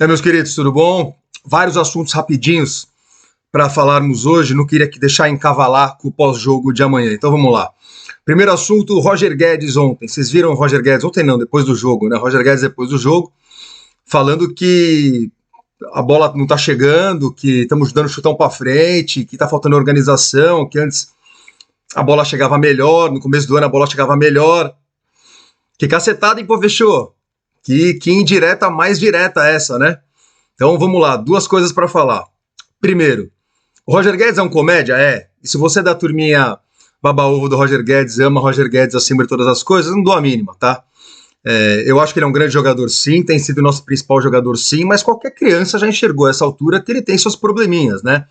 Meus queridos, tudo bom? Vários assuntos rapidinhos para falarmos hoje. Não queria deixar encavalar com o pós-jogo de amanhã. Então vamos lá. Primeiro assunto, Roger Guedes ontem. Vocês viram o Roger Guedes? Ontem não, depois do jogo, né? Roger Guedes depois do jogo, falando que a bola não tá chegando, que estamos dando chutão para frente, que tá faltando organização, que antes a bola chegava melhor, no começo do ano a bola chegava melhor. Que cacetada, hein, pô, fechou? Que indireta mais direta essa, né? Então vamos lá, duas coisas para falar. Primeiro, o Roger Guedes é um comédia? É. E se você é da turminha baba-ovo do Roger Guedes, ama Roger Guedes acima de todas as coisas, não dou a mínima, tá? Eu acho que ele é um grande jogador sim, tem sido o nosso principal jogador sim, mas qualquer criança já enxergou a essa altura que ele tem seus probleminhas, né?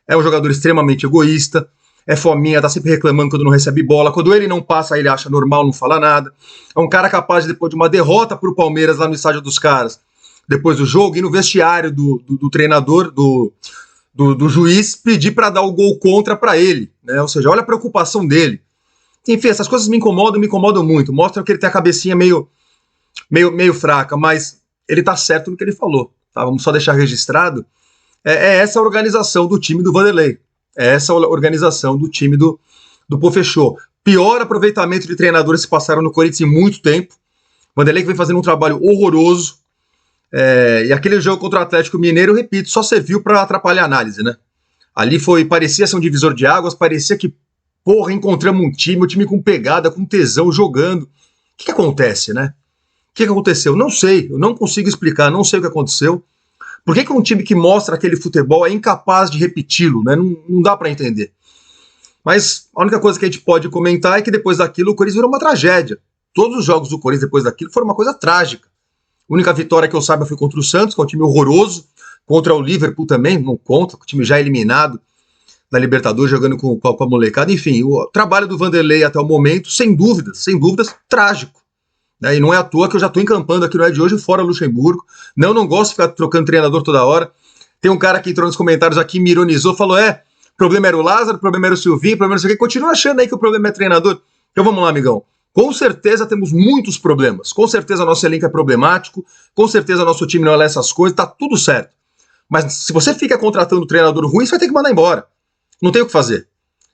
É um jogador extremamente egoísta, é fominha, tá sempre reclamando quando não recebe bola, quando ele não passa ele acha normal, não fala nada. É um cara capaz de, depois de uma derrota pro Palmeiras lá no estádio dos caras, depois do jogo, ir no vestiário do treinador, do juiz, pedir para dar o gol contra para ele, né? Ou seja, olha a preocupação dele. Enfim, essas coisas me incomodam muito, mostram que ele tem a cabecinha meio fraca, mas ele tá certo no que ele falou, tá? Vamos só deixar registrado. É essa a organização do time do Vanderlei. É essa a organização do time do Pofechô. Pior aproveitamento de treinadores que passaram no Corinthians em muito tempo. O Vanderlei que vem fazendo um trabalho horroroso. E aquele jogo contra o Atlético Mineiro, eu repito, só serviu para atrapalhar a análise, né? Ali parecia ser um divisor de águas, parecia que, porra, encontramos um time com pegada, com tesão, jogando. O que acontece, né? O que aconteceu? Não sei, eu não consigo explicar, não sei o que aconteceu. Por que um time que mostra aquele futebol é incapaz de repeti-lo, né? Não dá para entender. Mas a única coisa que a gente pode comentar é que depois daquilo o Corinthians virou uma tragédia. Todos os jogos do Corinthians depois daquilo foram uma coisa trágica. A única vitória que eu saiba foi contra o Santos, que é um time horroroso, contra o Liverpool também, não conta, o time já eliminado da Libertadores, jogando com a molecada. Enfim, o trabalho do Vanderlei até o momento, sem dúvidas, trágico. E não é à toa que eu já estou encampando aqui no É de Hoje, fora Luxemburgo. Não gosto de ficar trocando treinador toda hora. Tem um cara que entrou nos comentários aqui, me ironizou, falou, o problema era o Lázaro, o problema era o Silvinho, o problema era o quê. Continua achando aí que o problema é treinador. Então vamos lá, amigão. Com certeza temos muitos problemas. Com certeza nosso elenco é problemático. Com certeza nosso time não é lá essas coisas. Tá tudo certo. Mas se você fica contratando um treinador ruim, você vai ter que mandar embora. Não tem o que fazer.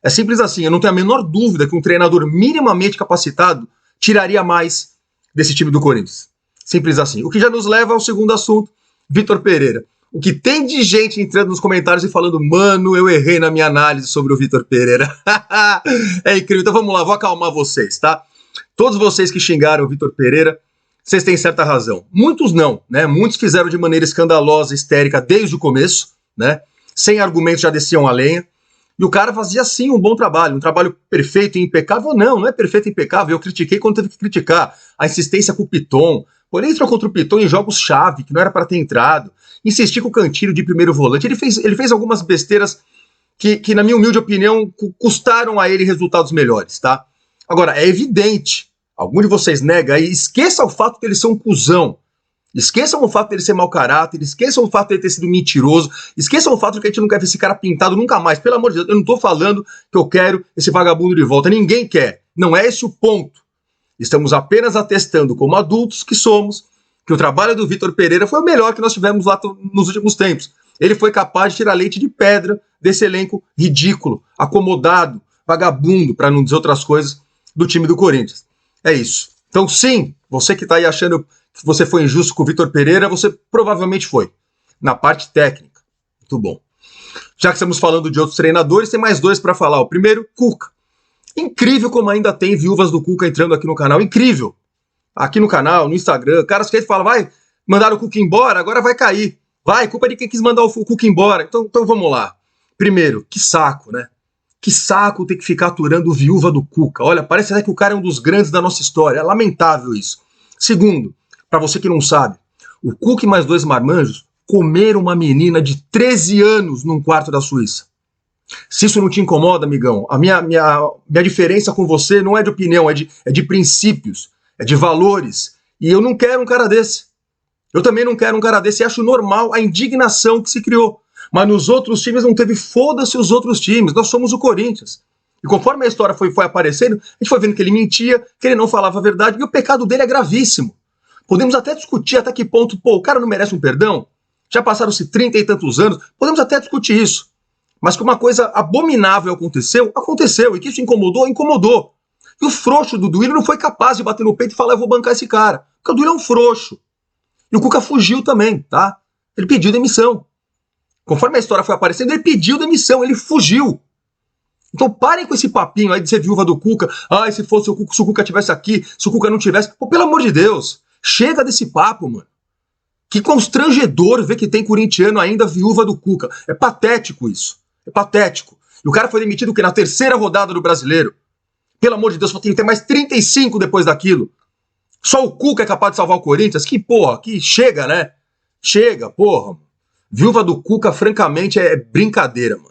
É simples assim. Eu não tenho a menor dúvida que um treinador minimamente capacitado tiraria mais desse time do Corinthians. Simples assim. O que já nos leva ao segundo assunto, Vitor Pereira. O que tem de gente entrando nos comentários e falando, mano, eu errei na minha análise sobre o Vitor Pereira. É incrível. Então vamos lá, vou acalmar vocês, tá? Todos vocês que xingaram o Vitor Pereira, vocês têm certa razão. Muitos não, né? Muitos fizeram de maneira escandalosa, histérica, desde o começo, né? Sem argumentos já desciam a lenha. E o cara fazia, sim, um bom trabalho. Um trabalho perfeito e impecável. Não é perfeito e impecável. Eu critiquei quando teve que criticar. A insistência com o Piton. Porém, entrou contra o Piton em jogos-chave, que não era para ter entrado. Insistir com o Cantillo de primeiro volante. Ele fez algumas besteiras que, na minha humilde opinião, custaram a ele resultados melhores, tá? Agora, é evidente, algum de vocês nega aí, esqueça o fato de ele ser um cuzão, esqueçam o fato de ele ser mau caráter, esqueçam o fato de ele ter sido mentiroso, esqueçam o fato de que a gente não quer ver esse cara pintado nunca mais, pelo amor de Deus, eu não tô falando que eu quero esse vagabundo de volta, ninguém quer, não é esse o ponto. Estamos apenas atestando como adultos que somos, que o trabalho do Vitor Pereira foi o melhor que nós tivemos lá nos últimos tempos. Ele foi capaz de tirar leite de pedra desse elenco ridículo, acomodado, vagabundo, para não dizer outras coisas, do time do Corinthians. É isso. Então, sim, você que está aí achando que você foi injusto com o Vitor Pereira, você provavelmente foi. Na parte técnica. Muito bom. Já que estamos falando de outros treinadores, tem mais dois para falar. O primeiro, Cuca. Incrível como ainda tem viúvas do Cuca entrando aqui no canal. Incrível. Aqui no canal, no Instagram. Caras que falam, vai, mandaram o Cuca embora, agora vai cair. Vai, culpa de quem quis mandar o Cuca embora. Então vamos lá. Primeiro, que saco, né? Que saco ter que ficar aturando viúva do Cuca. Olha, parece até que o cara é um dos grandes da nossa história. É lamentável isso. Segundo, para você que não sabe, o Cuca e mais dois marmanjos comeram uma menina de 13 anos num quarto da Suíça. Se isso não te incomoda, amigão, a minha diferença com você não é de opinião, é de princípios, é de valores. E eu não quero um cara desse. Eu também não quero um cara desse e acho normal a indignação que se criou. Mas nos outros times não teve, foda-se os outros times, nós somos o Corinthians. E conforme a história foi aparecendo, a gente foi vendo que ele mentia, que ele não falava a verdade, e o pecado dele é gravíssimo. Podemos até discutir até que ponto, pô, o cara não merece um perdão? Já passaram-se 30 e tantos anos, podemos até discutir isso. Mas que uma coisa abominável aconteceu, aconteceu. E que isso incomodou, incomodou. E o frouxo do Duílio não foi capaz de bater no peito e falar, eu vou bancar esse cara. Porque o Duílio é um frouxo. E o Cuca fugiu também, tá? Ele pediu demissão. Conforme a história foi aparecendo, ele pediu demissão, ele fugiu. Então parem com esse papinho aí de ser viúva do Cuca. Ai, se fosse o Cuca, se o Cuca tivesse aqui, se o Cuca não tivesse... Pô, pelo amor de Deus, chega desse papo, mano. Que constrangedor ver que tem corintiano ainda viúva do Cuca. É patético isso. É patético. E o cara foi demitido que na terceira rodada do Brasileiro. Pelo amor de Deus, só tem que ter mais 35 depois daquilo. Só o Cuca é capaz de salvar o Corinthians? Que porra, que chega, né? Chega, porra. Viúva do Cuca, francamente, é brincadeira, mano.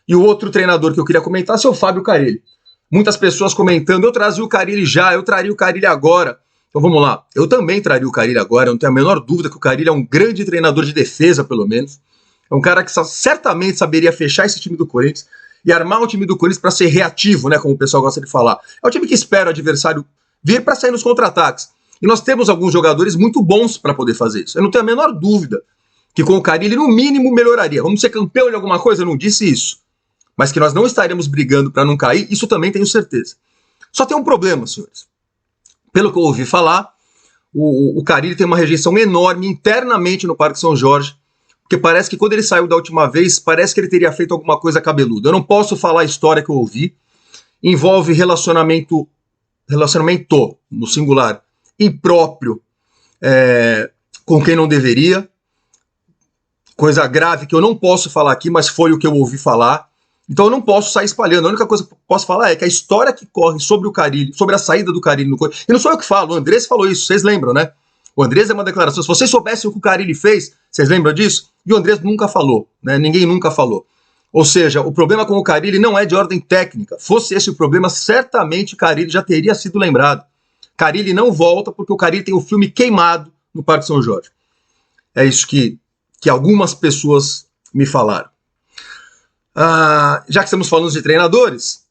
E o outro treinador que eu queria comentar é o Fábio Carille. Muitas pessoas comentando, eu trazia o Carille já, eu traria o Carille agora. Então vamos lá, eu também traria o Carille agora, eu não tenho a menor dúvida que o Carille é um grande treinador de defesa, pelo menos. É um cara que certamente saberia fechar esse time do Corinthians e armar o time do Corinthians para ser reativo, né, como o pessoal gosta de falar. É o time que espera o adversário vir para sair nos contra-ataques. E nós temos alguns jogadores muito bons para poder fazer isso. Eu não tenho a menor dúvida que com o Carille, no mínimo, melhoraria. Vamos ser campeão de alguma coisa? Eu não disse isso. Mas que nós não estaremos brigando para não cair, isso também tenho certeza. Só tem um problema, senhores. Pelo que eu ouvi falar, o Carille tem uma rejeição enorme internamente no Parque São Jorge, porque parece que quando ele saiu da última vez, parece que ele teria feito alguma coisa cabeluda. Eu não posso falar a história que eu ouvi. Envolve relacionamento no singular, impróprio, com quem não deveria. Coisa grave que eu não posso falar aqui, mas foi o que eu ouvi falar. Então eu não posso sair espalhando. A única coisa que eu posso falar é que a história que corre sobre o Carille, sobre a saída do Carille no Corinthians, e não sou eu que falo, o Andrés falou isso, vocês lembram, né? O Andrés é uma declaração, se vocês soubessem o que o Carille fez, vocês lembram disso? E o Andrés nunca falou, né? Ninguém nunca falou. Ou seja, o problema com o Carille não é de ordem técnica. Fosse esse o problema, certamente o Carille já teria sido lembrado. Carille não volta porque o Carille tem o filme queimado no Parque São Jorge. É isso que algumas pessoas me falaram. Já que estamos falando de treinadores,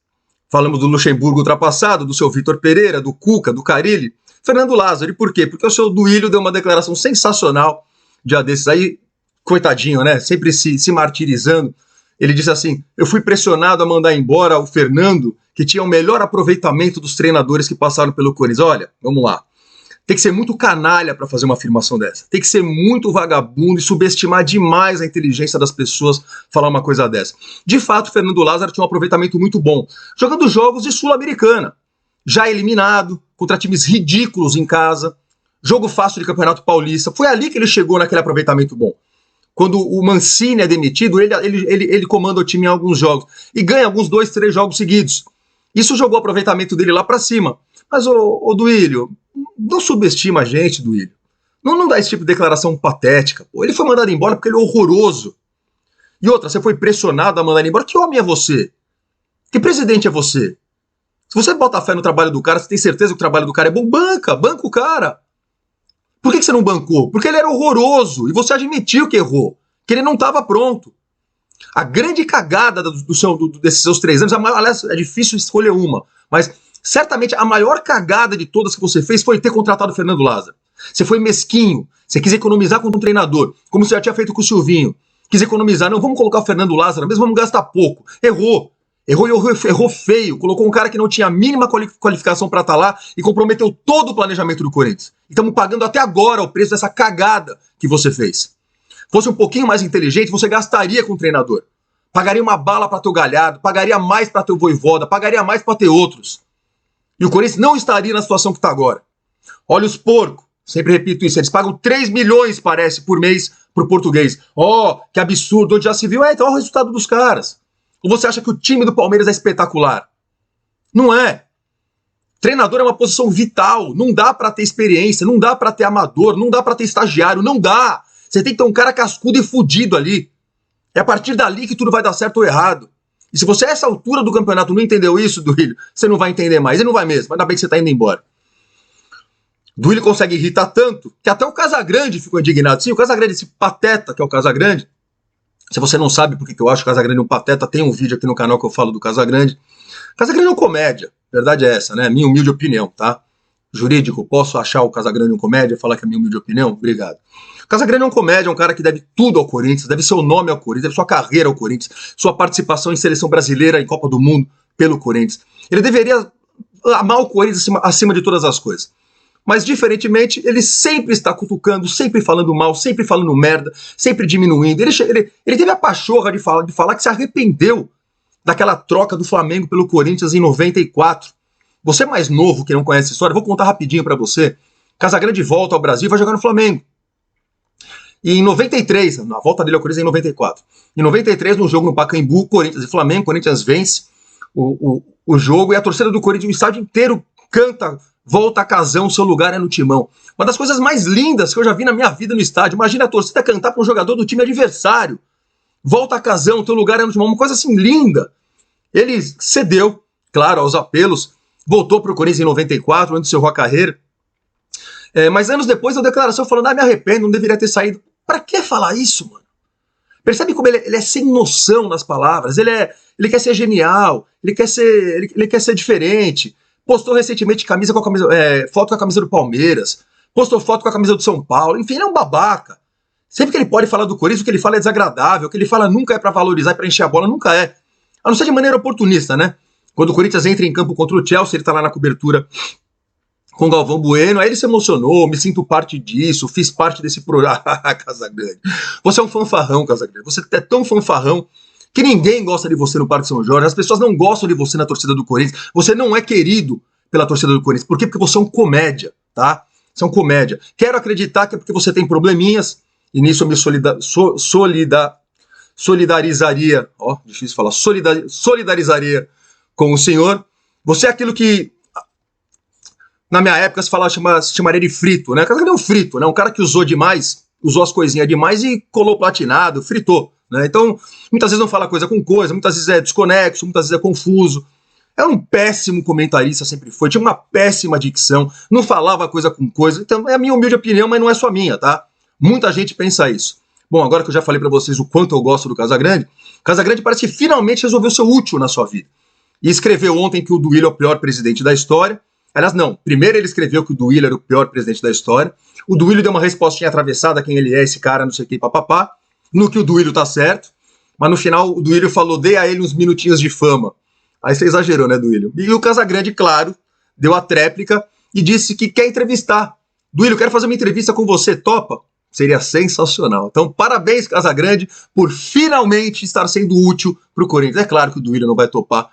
falamos do Luxemburgo ultrapassado, do seu Vitor Pereira, do Cuca, do Carille, Fernando Lázaro. E por quê? Porque o seu Duílio deu uma declaração sensacional dia desses aí, coitadinho, né? Sempre se martirizando. Ele disse assim, eu fui pressionado a mandar embora o Fernando, que tinha o melhor aproveitamento dos treinadores que passaram pelo Corinthians. Olha, vamos lá. Tem que ser muito canalha para fazer uma afirmação dessa. Tem que ser muito vagabundo e subestimar demais a inteligência das pessoas falar uma coisa dessa. De fato, o Fernando Lázaro tinha um aproveitamento muito bom, jogando jogos de Sul-Americana, já eliminado, contra times ridículos em casa, jogo fácil de Campeonato Paulista. Foi ali que ele chegou naquele aproveitamento bom. Quando o Mancini é demitido, ele comanda o time em alguns jogos e ganha alguns 2, 3 jogos seguidos. Isso jogou o aproveitamento dele lá para cima. Mas, ô Duílio, não subestima a gente, Duílio. Não dá esse tipo de declaração patética. Pô. Ele foi mandado embora porque ele é horroroso. E outra, você foi pressionado a mandar ele embora. Que homem é você? Que presidente é você? Se você bota fé no trabalho do cara, você tem certeza que o trabalho do cara é bom, banca o cara. Por que você não bancou? Porque ele era horroroso. E você admitiu que errou. Que ele não estava pronto. A grande cagada desses seus 3 anos, aliás, é difícil escolher uma, mas certamente a maior cagada de todas que você fez foi ter contratado o Fernando Lázaro. Você foi mesquinho, você quis economizar com um treinador, como você já tinha feito com o Silvinho. Quis economizar, não, vamos colocar o Fernando Lázaro mesmo, vamos gastar pouco. Errou feio, colocou um cara que não tinha a mínima qualificação para estar lá e comprometeu todo o planejamento do Corinthians. E estamos pagando até agora o preço dessa cagada que você fez. Fosse um pouquinho mais inteligente, você gastaria com o treinador. Pagaria uma bala para ter o Galhardo, pagaria mais para ter o Vojvoda, pagaria mais para ter outros. E o Corinthians não estaria na situação que está agora. Olha os porcos, sempre repito isso, eles pagam 3 milhões, parece, por mês pro português. Que absurdo, onde já se viu, então é o resultado dos caras. Ou você acha que o time do Palmeiras é espetacular? Não é. Treinador é uma posição vital, não dá para ter experiência, não dá para ter amador, não dá para ter estagiário, não dá. Você tem que ter um cara cascudo e fudido ali. É a partir dali que tudo vai dar certo ou errado. E se você a essa altura do campeonato não entendeu isso, Duílio, você não vai entender mais. E não vai mesmo, ainda bem que você tá indo embora. Duílio consegue irritar tanto que até o Casagrande ficou indignado. Sim, o Casagrande, esse pateta que é o Casagrande. Se você não sabe por que eu acho o Casagrande um pateta, tem um vídeo aqui no canal que eu falo do Casagrande. Casagrande é uma comédia, a verdade é essa, né? Minha humilde opinião, tá? jurídico, posso achar o Casagrande um comédia, falar que é a minha humilde opinião? Obrigado. O Casagrande é um comédia, é um cara que deve tudo ao Corinthians, deve seu nome ao Corinthians, deve sua carreira ao Corinthians, sua participação em seleção brasileira, em Copa do Mundo, pelo Corinthians. Ele deveria amar o Corinthians acima de todas as coisas. Mas, diferentemente, ele sempre está cutucando, sempre falando mal, sempre falando merda, sempre diminuindo. Ele teve a pachorra de falar que se arrependeu daquela troca do Flamengo pelo Corinthians em 94. Você é mais novo que não conhece a história, vou contar rapidinho para você. Casagrande volta ao Brasil e vai jogar no Flamengo. E em 93, na volta dele ao Corinthians em 94. Em 93, no jogo no Pacaembu, Corinthians e Flamengo, Corinthians vence o jogo e a torcida do Corinthians, o estádio inteiro canta, volta a Casão, seu lugar é no Timão. Uma das coisas mais lindas que eu já vi na minha vida no estádio. Imagina a torcida cantar para um jogador do time adversário. Volta a Casão, teu lugar é no Timão. Uma coisa assim linda. Ele cedeu, claro, aos apelos, voltou para o Corinthians em 94, onde encerrou a carreira. Mas anos depois, a declaração falando, me arrependo, não deveria ter saído. Pra que falar isso, mano? Percebe como ele é sem noção nas palavras? Ele quer ser genial, ele quer ser diferente. Postou recentemente foto com a camisa do Palmeiras, postou foto com a camisa do São Paulo, enfim, ele é um babaca. Sempre que ele pode falar do Corinthians, o que ele fala é desagradável, o que ele fala nunca é pra valorizar e pra encher a bola, nunca é. A não ser de maneira oportunista, né? Quando o Corinthians entra em campo contra o Chelsea, ele tá lá na cobertura com o Galvão Bueno, aí ele se emocionou, me sinto parte disso, fiz parte desse programa. Casagrande. Você é um fanfarrão, Casagrande. Você é tão fanfarrão que ninguém gosta de você no Parque São Jorge, as pessoas não gostam de você na torcida do Corinthians, você não é querido pela torcida do Corinthians. Por quê? Porque você é um comédia, tá? Você é um comédia. Quero acreditar que é porque você tem probleminhas, e nisso eu me solidarizaria, difícil falar, solidarizaria com o senhor. Você é aquilo que na minha época se chamaria de frito, né? Cadê um frito, né? Um cara que usou demais, usou as coisinhas demais e colou platinado, fritou, né? Então, muitas vezes não fala coisa com coisa, muitas vezes é desconexo, muitas vezes é confuso. É um péssimo comentarista, sempre foi, tinha uma péssima dicção, não falava coisa com coisa. Então, é a minha humilde opinião, mas não é só minha, tá? Muita gente pensa isso. Bom, agora que eu já falei pra vocês o quanto eu gosto do Casagrande parece que finalmente resolveu ser útil na sua vida. E escreveu ontem que o Duílio é o pior presidente da história. Aliás, não. Primeiro ele escreveu que o Duílio era o pior presidente da história. O Duílio deu uma respostinha atravessada, quem ele é, esse cara, não sei o que, papapá. No que o Duílio tá certo. Mas no final o Duílio falou, dê a ele uns minutinhos de fama. Aí você exagerou, né, Duílio? E o Casagrande, claro, deu a tréplica e disse que quer entrevistar. Duílio, quero fazer uma entrevista com você, topa? Seria sensacional. Então, parabéns, Casagrande, por finalmente estar sendo útil pro Corinthians. É claro que o Duílio não vai topar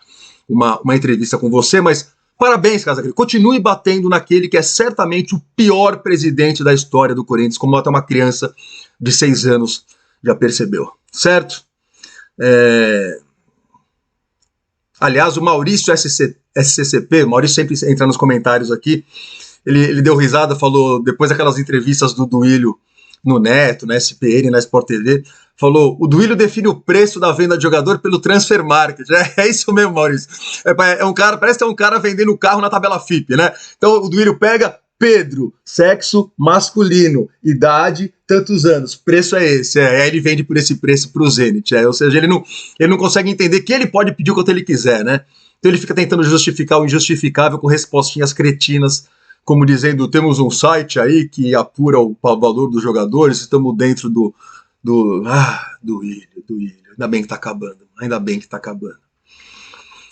uma entrevista com você, mas parabéns, Casagrande. Continue batendo naquele que é certamente o pior presidente da história do Corinthians, como até uma criança de 6 anos já percebeu. Certo? Aliás, o Maurício SCCP, o Maurício sempre entra nos comentários aqui, ele deu risada, falou, depois daquelas entrevistas do Duílio no Neto, na SPN, na Sport TV, falou, o Duílio define o preço da venda de jogador pelo transfer market. É isso mesmo, Maurício. É um cara, parece que é um cara vendendo carro na tabela FIP, né? Então o Duílio pega Pedro, sexo masculino, idade, tantos anos, preço é esse. Aí ele vende por esse preço pro Zenit. Ou seja, ele não consegue entender que ele pode pedir o quanto ele quiser, né? Então ele fica tentando justificar o injustificável com respostinhas cretinas, como dizendo, temos um site aí que apura o valor dos jogadores, estamos dentro do Duílio. Ainda bem que tá acabando.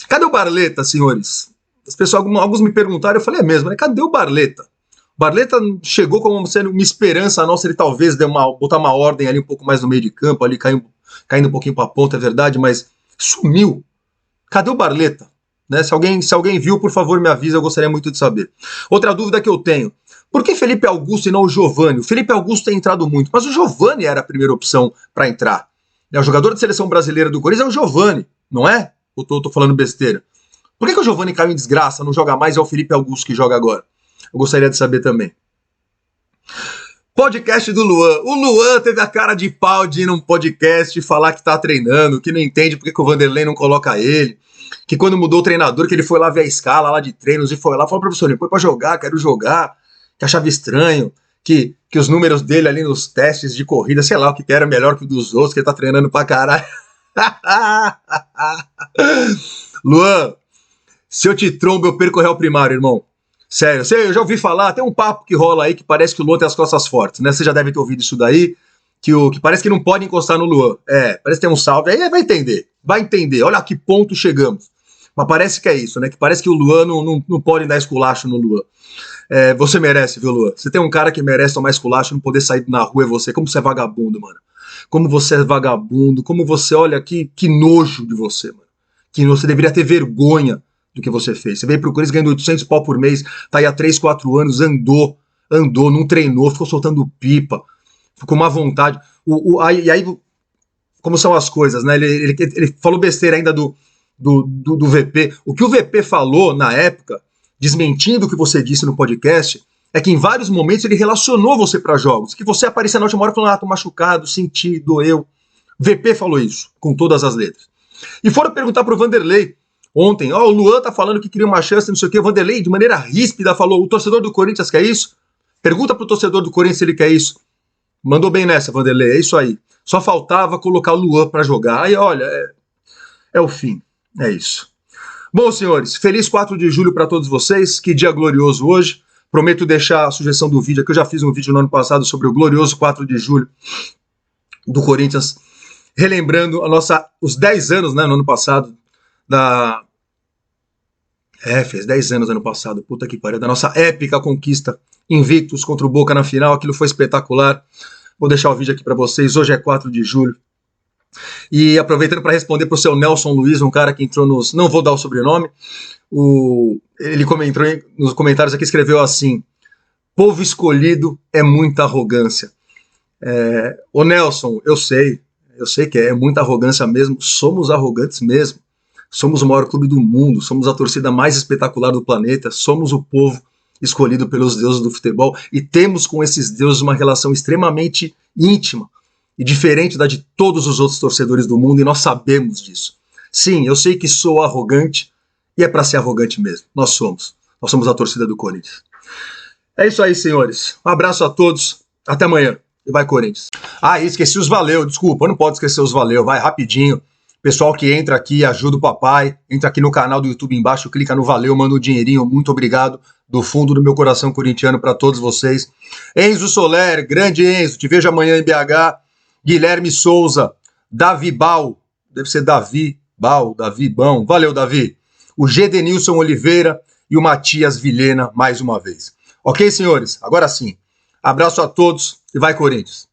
Cadê o Barleta, senhores? As pessoas, alguns me perguntaram, eu falei, mesmo, né? Cadê o Barleta? O Barleta chegou como sendo uma esperança nossa, ele talvez botar uma ordem ali um pouco mais no meio de campo, ali caindo um pouquinho pra ponta, é verdade, mas sumiu. Cadê o Barleta? Né? Se alguém viu, por favor, me avisa, eu gostaria muito de saber. Outra dúvida que eu tenho, por que Felipe Augusto e não o Giovani? O Felipe Augusto tem entrado muito, mas o Giovani era a primeira opção para entrar. O jogador de seleção brasileira do Corinthians é o Giovani, não é? Ou tô falando besteira? Por que o Giovani caiu em desgraça, não joga mais, é o Felipe Augusto que joga agora? Eu gostaria de saber também. Podcast do Luan. O Luan teve a cara de pau de ir num podcast e falar que tá treinando, que não entende porque que o Vanderlei não coloca ele, que quando mudou o treinador, que ele foi lá ver a escala lá de treinos e foi lá, falou, professor, ele foi pra jogar, quero jogar, que achava estranho, que os números dele ali nos testes de corrida, sei lá, o que era melhor que o dos outros, que ele tá treinando pra caralho. Luan, se eu te trombo, eu perco o réu primário, irmão. Sério, eu já ouvi falar, tem um papo que rola aí que parece que o Luan tem as costas fortes, né? Você já deve ter ouvido isso daí, que parece que não pode encostar no Luan. Parece que tem um salve, aí vai entender, olha a que ponto chegamos. Mas parece que é isso, né? Que parece que o Luan não pode dar esculacho no Luan. Você merece, viu, Luan? Você tem um cara que merece tomar esculacho, não poder sair na rua, é você. Como você é vagabundo, mano. Como você é vagabundo, como você, olha, que nojo de você, mano. Que você deveria ter vergonha do que você fez. Você veio pro Corinthians ganhando 800 pau por mês, tá aí há 3, 4 anos, andou, não treinou, ficou soltando pipa, ficou má vontade. E aí, como são as coisas, né? Ele falou besteira ainda do VP. O que o VP falou na época, desmentindo o que você disse no podcast, é que em vários momentos ele relacionou você para jogos, que você aparecia na última hora falando, tô machucado, senti, doeu. VP falou isso, com todas as letras. E foram perguntar pro Vanderlei ontem, o Luan tá falando que queria uma chance, não sei o que, o Vanderlei de maneira ríspida falou, o torcedor do Corinthians quer isso? Pergunta pro torcedor do Corinthians se ele quer isso. Mandou bem nessa, Vanderlei, é isso aí. Só faltava colocar o Luan para jogar. Aí, olha, é o fim, é isso. Bom, senhores, feliz 4 de julho para todos vocês, que dia glorioso hoje. Prometo deixar a sugestão do vídeo, que eu já fiz um vídeo no ano passado sobre o glorioso 4 de julho do Corinthians, relembrando os 10 anos, né, no ano passado, fez 10 anos ano passado, puta que pariu, da nossa épica conquista, invictos contra o Boca na final, aquilo foi espetacular. Vou deixar o vídeo aqui para vocês, hoje é 4 de julho. E aproveitando para responder para o seu Nelson Luiz, um cara que entrou nos... Não vou dar o sobrenome, ele comentou nos comentários aqui, escreveu assim, povo escolhido é muita arrogância. Ô Nelson, eu sei que é muita arrogância mesmo, somos arrogantes mesmo, somos o maior clube do mundo, somos a torcida mais espetacular do planeta, somos o povo escolhido pelos deuses do futebol e temos com esses deuses uma relação extremamente íntima e diferente da de todos os outros torcedores do mundo, e nós sabemos disso. Sim, eu sei que sou arrogante, e é para ser arrogante mesmo. Nós somos a torcida do Corinthians. É isso aí, senhores. Um abraço a todos. Até amanhã. E vai, Corinthians. Esqueci os valeu. Desculpa, não pode esquecer os valeu. Vai rapidinho. Pessoal que entra aqui, ajuda o papai. Entra aqui no canal do YouTube embaixo, clica no valeu, manda um dinheirinho. Muito obrigado do fundo do meu coração corintiano para todos vocês. Enzo Soler, grande Enzo. Te vejo amanhã em BH. Guilherme Souza. Davi Bal. Deve ser Davi Bal, Davi Bão. Valeu, Davi. O Gedenilson Oliveira e o Matias Vilhena mais uma vez. Ok, senhores? Agora sim. Abraço a todos e vai, Corinthians.